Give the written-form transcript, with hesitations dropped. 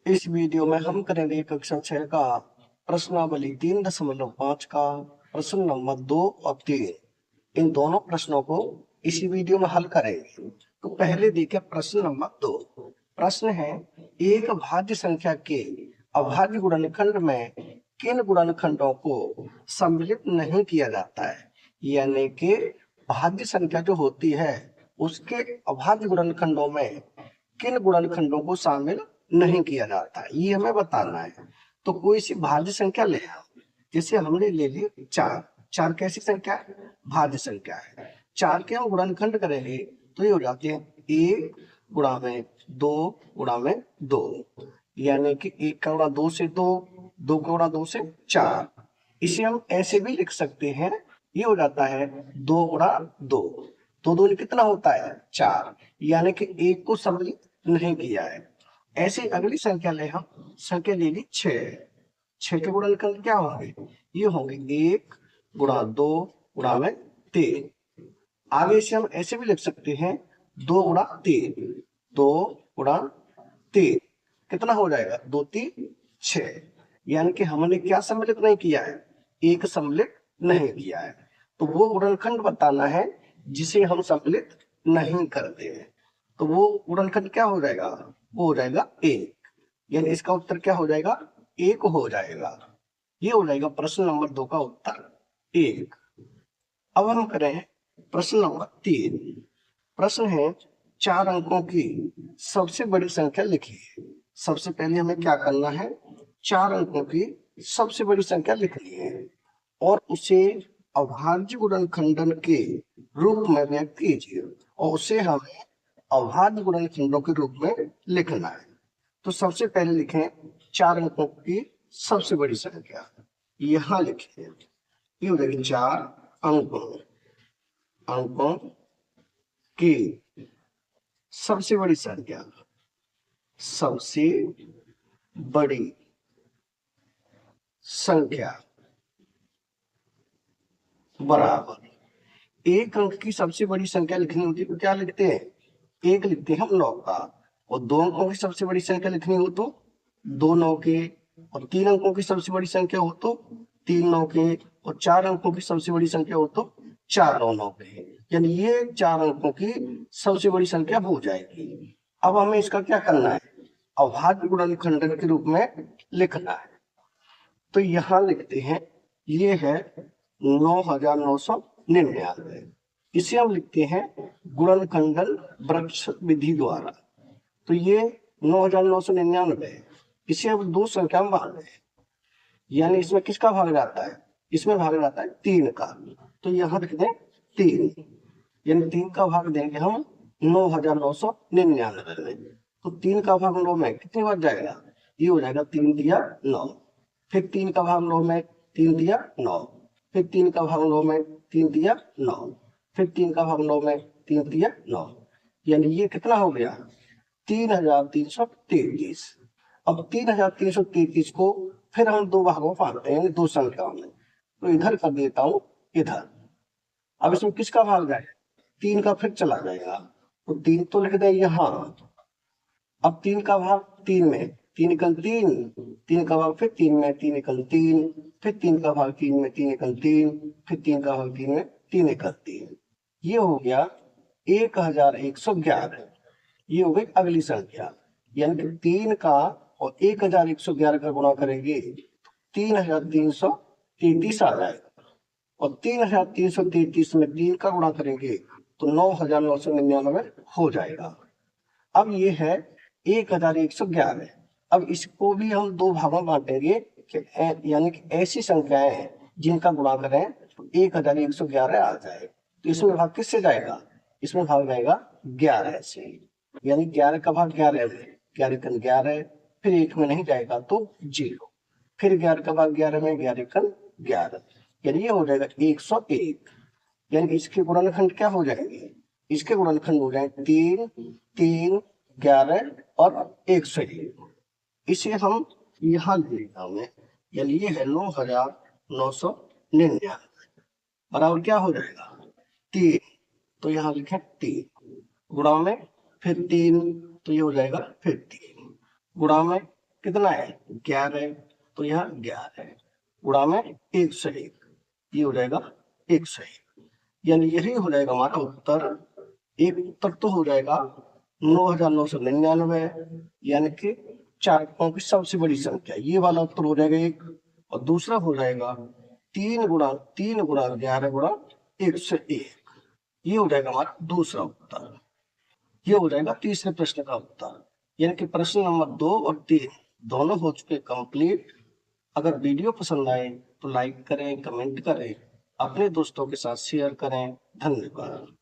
इस वीडियो में हम करेंगे कक्षा 6 का प्रश्नावली 3.5 का प्रश्न नंबर 2 और 3। इन दोनों प्रश्नों को इसी वीडियो में हल करेंगे। तो पहले देखें प्रश्न नंबर 2। प्रश्न है, एक भाज्य संख्या के अभाज्य गुणनखंड में किन गुणनखंडों को सम्मिलित नहीं किया जाता है। यानी कि भाज्य संख्या जो होती है उसके अभाज्य गुणनखंडों में किन गुणनखंडों को शामिल नहीं किया जाता है, ये हमें बताना है। तो कोई सी भाज्य संख्या ले आओ। जैसे हमने ले ली 4। 4 कैसी संख्या है? भाज्य संख्या है। 4 के हम गुणनखंड करेंगे तो ये हो जाते हैं 1 गुणा में 2 गुणा में 2, यानी कि 1 का गुणा 2 से 2, 2 का गुणा 2 से 4। इसे हम ऐसे भी लिख सकते हैं, ये हो जाता है 2 गुणा 2। तो 2 कितना होता है? 4, यानी कि 1 को सम्मिलित नहीं किया है। ऐसे अगली संख्या ले हम, संख्या ले ली 6। 6 के गुणनखंड क्या होंगे? ये होंगे 1 गुणा 2 गुणा में 3। आगे से हम ऐसे भी लिख सकते हैं 2 गुणा 3, 2 गुणा 3 कितना हो जाएगा? 2 3 6, यानी कि हमने क्या सम्मिलित नहीं किया है? एक सम्मिलित नहीं किया है। तो वो गुणनखंड बताना है जिसे हम सम्मिलित नहीं करते हैं। तो वो गुणनखंड क्या हो जाएगा? वो हो जाएगा 1, यानी इसका उत्तर क्या हो जाएगा? 1 हो जाएगा। ये हो जाएगा प्रश्न नंबर 2 का उत्तर 1। अब हम करें प्रश्न नंबर 3। प्रश्न है, 4 अंकों की सबसे बड़ी संख्या लिखिए। सबसे पहले हमें क्या करना है? 4 अंकों की सबसे बड़ी संख्या लिखनी है और उसे अभाज्य गुणनखंडन के रूप में व्यक्त कीजिए और उसे हमें अभाज्य गुणनखंडों के रूप में लिखना है। तो सबसे पहले लिखें 4 अंकों की सबसे बड़ी संख्या, यहां लिखिए। ये हो जाएगी 4 अंकों की सबसे बड़ी संख्या, सबसे बड़ी संख्या बराबर। एक अंक की सबसे बड़ी संख्या लिखनी होती है तो क्या लिखते हैं? 1 लिखते हैं हम 9 का। और 2 अंकों की सबसे बड़ी संख्या लिखनी हो तो 2 9 के। और 3 अंकों की सबसे बड़ी संख्या हो तो 3 9 के। और 4 अंकों की सबसे बड़ी संख्या हो तो 4 9 9 के। यानी ये 4 अंकों की सबसे बड़ी संख्या हो जाएगी। अब हमें इसका क्या करना है? अभाज्य गुणनखंडन के रूप में लिखना है। तो यहां लिखते हैं, ये है 9999। इसे हम लिखते हैं गुणनखंडन वृक्ष विधि द्वारा। तो ये 9999 है। इसे अब 2 संख्या में बांट दें, यानी इसमें किसका भाग जाता है? इसमें भाग जाता है 3 का। तो यहां लिख दें 3, यानी 3 का भाग देंगे हम 9999 में। तो 3 का भाग 9 में कितनी बार जाएगा? ये हो जाएगा 3 दिया 9। फिर 3 का भाग 9 में 3 दिया 9। फिर 3 का भाग 9 में 3 दिया 9। फिर 3 का भाग 9 में 3 दिया 9, यानी ये कितना हो गया? 3333। अब 3333 को फिर हम 2 भागों में बांटते हैं, 2 संख्याओं में। तो इधर कर देता हूं, इधर। अब इसमें किसका भाग जाएगा? 3 का फिर चला जाएगा। तो 3 तो लिख दें यहां। अब 3 का भाग 3 में 3 एकल 3, 3 का भाग फिर 3 में 3 एकल 3, फिर 3 का भाग 3 में 3 एकल 3, फिर 3 का भाग 3 में 3 एकल 3। ये हो गया 1111। ये हो गई अगली संख्या, यानी कि 3 का और 1111 का गुणा करेंगे 3333 आ जाएगा। और 3333 में 3 का गुणा करेंगे तो 9999 हो जाएगा। अब ये है 1111। अब इसको भी हम 2 भागों में बांटेंगे, यानी कि ऐसी संख्याएं हैं जिनका गुणा करें तो 1111 आ जाए। तो इसमें भाग किससे जाएगा? इसमें भाग जाएगा 11 से, यानी 11 का भाग 11 में, 11 कन 11, फिर 1 में नहीं जाएगा तो 0, फिर 11 का भाग 11 में, 11 कन 11, यानी ये हो जाएगा 101। यानी इसके गुणनखंड क्या हो जाएंगे? इसके गुणनखंड हो जाए 3 3 11 और 101। इसे हम यहाँ लिखा हमें, यानी ये है 9999 बराबर क्या हो जाएगा? 3। तो यहाँ लिखे 3 गुणा में फिर 3, तो ये हो जाएगा फिर 3 गुणा में कितना है 11, तो यहाँ 11 गुणा में 101, ये हो जाएगा 101, यानी यही हो जाएगा हमारा उत्तर। एक उत्तर तो हो जाएगा 9,999, यानी कि 4 अंकों की सबसे बड़ी संख्या, ये वाला उत्तर हो जाएगा एक। और दूसरा हो जाएगा 3 गुणा 11 गुणा 101, ये हो जाएगा हमारा दूसरा उत्तर। ये हो जाएगा तीसरे प्रश्न का उत्तर। यानी कि प्रश्न नंबर 2 और 3 दोनों हो चुके कंप्लीट। अगर वीडियो पसंद आए तो लाइक करें, कमेंट करें, अपने दोस्तों के साथ शेयर करें। धन्यवाद।